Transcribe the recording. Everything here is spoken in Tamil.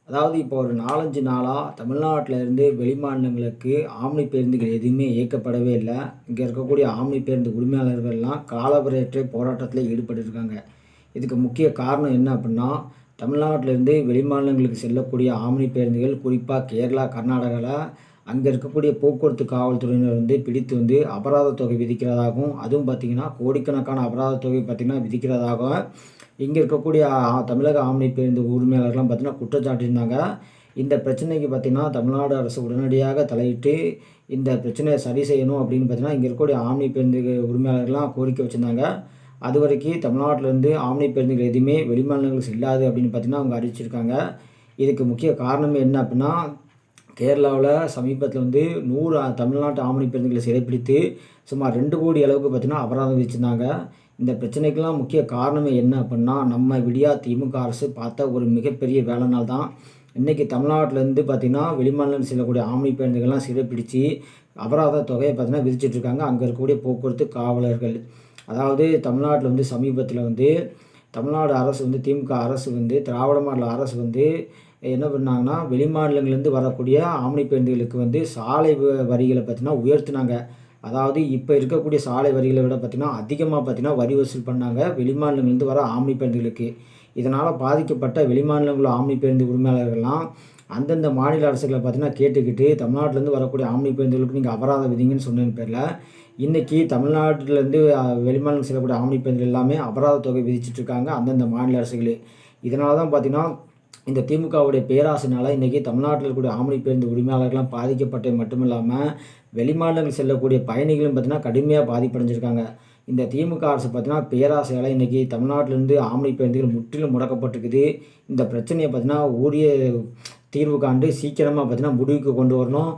அதாவது இப்போ ஒரு 4, 5 நாளா தமிழ்நாட்டில இருந்து வெளிமாநிலங்களுக்கு ஆம்னி பேருந்துகள் எதுவுமே இயக்கப்படவே இல்ல. இங்க இருக்கக்கூடிய ஆம்னி பேருந்து உரிமையாளர்கள்லாம் காலவரையற்ற போராட்டத்தில ஈடுபட்டுருக்காங்க. இதுக்கு முக்கிய காரணம் என்ன அப்டின்னா, தமிழ்நாட்டில இருந்து வெளிமாநிலங்களுக்கு செல்லக்கூடிய ஆம்னி பேருந்துகள் குறிப்பா கேரளா, கர்நாடகால அங்க இருக்கக்கூடிய போக்குவரத்து காவல்துறையினர் பிடித்து அபராத தொகை விதிக்கிறதாகவும், அதுவும் பார்த்தீங்கன்னா, கோடிக்கணக்கான அபராத தொகை பார்த்தீங்கன்னா விதிக்கிறதாக இங்க இருக்கக்கூடிய தமிழக ஆம்னி பேருந்து உரிமையாளர்கள்லாம் பார்த்தீங்கன்னா குற்றம் சாட்டியிருந்தாங்க. இந்த பிரச்சனைக்கு பார்த்தீங்கன்னா, தமிழ்நாடு அரசு உடனடியாக தலையிட்டு இந்த பிரச்சனைய சரி செய்யணும் அப்படின்னு பார்த்தீங்கன்னா, இங்க இருக்கக்கூடிய ஆம்னி பேருந்து உரிமையாளர்கள்லாம் கோரிக்கை வச்சிருந்தாங்க. அதுவரைக்கும் தமிழ்நாட்டிலேருந்து ஆம்னி பேருந்துகள் எதுவுமே வெளிமாநிலங்களுக்கு செல்லாது அப்படின்னு பார்த்தீங்கன்னா, அவங்க அறிவிச்சிருக்காங்க. இதுக்கு முக்கிய காரணம் என்ன அப்படின்னா, கேரளாவுல சமீபத்தில 100 தமிழ்நாட்டு ஆம்னி பேருந்துகளை சிறைப்பிடித்து சுமார் 2,00,00,000 அளவுக்கு பார்த்தீங்கன்னா அபராதம் விதிச்சிருந்தாங்க. இந்த பிரச்சனைக்கெல்லாம் முக்கிய காரணமே என்ன அப்புட்னா, நம்ம விடியா திமுக அரசு பார்த்த ஒரு மிகப்பெரிய வேலைனால தான். இன்னைக்கு தமிழ்நாட்டிலேருந்து பார்த்தீங்கன்னா, வெளிமாநிலம் செல்லக்கூடிய ஆம்னி பேருந்துகள்லாம் சிறைப்பிடிச்சு, அபராத தொகைய பார்த்தீங்கன்னா விதிச்சிட்டுருக்காங்க. அங்க இருக்கக்கூடிய போக்குவரத்து காவலர்கள். அதாவது தமிழ்நாட்டில சமீபத்தில தமிழ்நாடு அரசு திமுக அரசு திராவிட மாடல் அரசு என்ன பண்ணாங்கன்னா, வெளிமாநிலங்கள்லேருந்து வரக்கூடிய ஆம்னி பேருந்துகளுக்கு சாலை வரிகள பார்த்தீங்கன்னா உயர்த்துனாங்க. அதாவது இப்ப இருக்கக்கூடிய சாலை வரிகள விட பார்த்தீங்கன்னா, அதிகமா பார்த்தீங்கன்னா வரி வசூல் பண்ணாங்க வெளிமாநிலங்கள்லேருந்து வர ஆம்னி பேருந்துகளுக்கு. இதனால பாதிக்கப்பட்ட வெளிமாநிலங்கள ஆம்னி பேருந்து உரிமையாளர்கள்லாம் அந்தந்த மாநில அரசுகள பார்த்தீங்கன்னா கேட்டுக்கிட்டு, தமிழ்நாட்டிலேருந்து வரக்கூடிய ஆம்னி பேருந்துகளுக்கு நீங்க அபராதம் விதிங்கன்னு சொன்னதன் பேர்ல, இன்னைக்கு தமிழ்நாட்டிலேருந்து வெளிமாநிலம் செல்லக்கூடிய ஆம்னி பேருந்துகள் எல்லாமே அபராத தொகை விதிச்சிட்டு இருக்காங்க அந்தந்த மாநில அரசுகளே. இதனால தான் பார்த்தீங்கன்னா, இந்த திமுகவுடைய பேராசையினால இன்னைக்கு தமிழ்நாட்டில இருக்கக்கூடிய ஆம்னி பேருந்து உரிமையாளர்கள்லாம் பாதிக்கப்பட்டது மட்டும் இல்லாம, வெளிமாநிலங்கள் செல்லக்கூடிய பயணிகளும் பார்த்தீங்கன்னா, கடுமையா பாதிப்படைஞ்சிருக்காங்க. இந்த திமுக அரசு பார்த்தீங்கன்னா, பேராசையால இன்னைக்கு தமிழ்நாட்டிலேருந்து ஆம்னி பேருந்துகள் முற்றிலும் முடக்கப்பட்டிருக்குது. இந்த பிரச்சனைய பார்த்தீங்கன்னா, உரிய தீர்வு காண்டு சீக்கிரமா பார்த்தீங்கன்னா, முடிவுக்கு கொண்டு வரணும்.